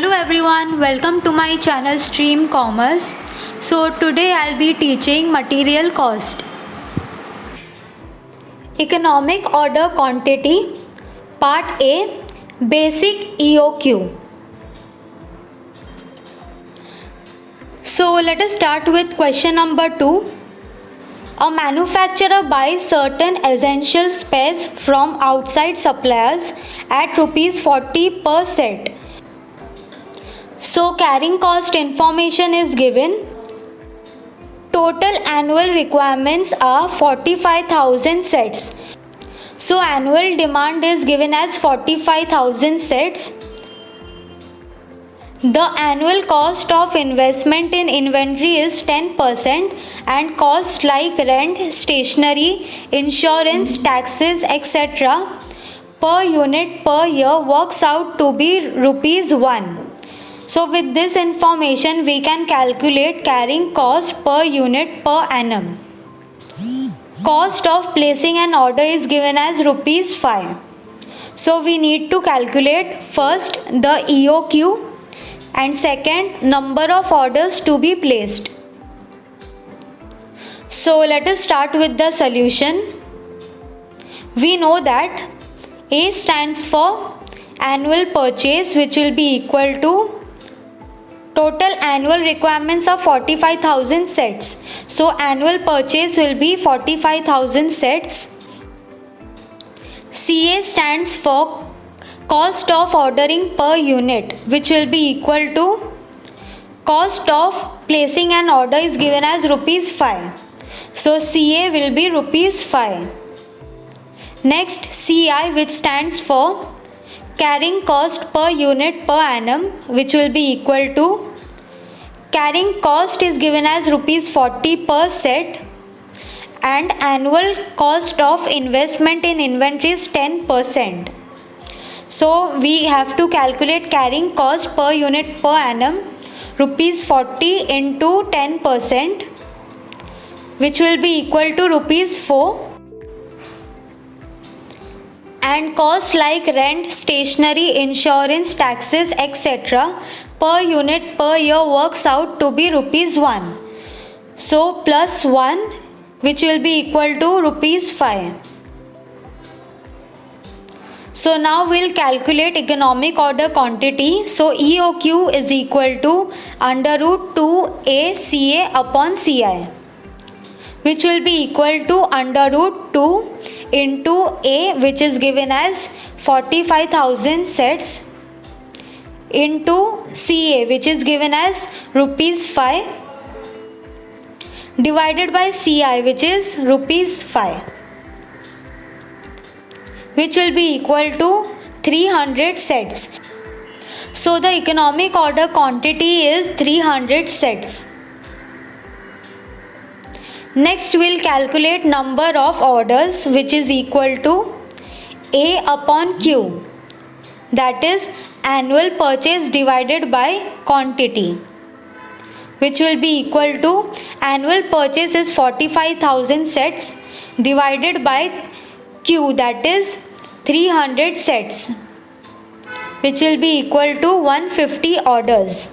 Hello everyone, welcome to my channel Stream Commerce. So today I'll be teaching material cost. Economic order quantity, part A, basic EOQ. So let us start with question number 2. A manufacturer buys certain essential spares from outside suppliers at rupees 40 per set. So carrying cost information is given. Total annual requirements are 45,000 sets. So annual demand is given as 45,000 sets. The annual cost of investment in inventory is 10% and costs like rent, stationery, insurance, taxes, etc. per unit per year works out to be rupees 1. So with this information we can calculate carrying cost per unit per annum. Cost of placing an order is given as rupees 5. So we need to calculate first the EOQ and second number of orders to be placed. So let us start with the solution. We know that A stands for annual purchase, which will be equal to total annual requirements of 45,000 sets. So annual purchase will be 45,000 sets. CA stands for cost of ordering per unit, which will be equal to cost of placing an order is given as rupees 5. So CA will be rupees 5. Next CI, which stands for carrying cost per unit per annum, which will be equal to carrying cost is given as rupees 40 per set and annual cost of investment in inventory is 10%. So we have to calculate carrying cost per unit per annum, rupees 40 into 10%, which will be equal to rupees 4. And costs like rent, stationery, insurance, taxes, etc. per unit per year works out to be rupees 1. So plus 1, which will be equal to rupees 5. So now we'll calculate economic order quantity. So EOQ is equal to under root 2 CA upon CI, which will be equal to under root 2 into A, which is given as 45,000 sets, into CA, which is given as rupees 5, divided by CI, which is rupees 5, which will be equal to 300 sets. So the economic order quantity is 300 sets. Next we'll calculate number of orders, which is equal to A upon Q, that is annual purchase divided by quantity, which will be equal to annual purchase is 45,000 sets divided by Q, that is 300 sets, which will be equal to 150 orders.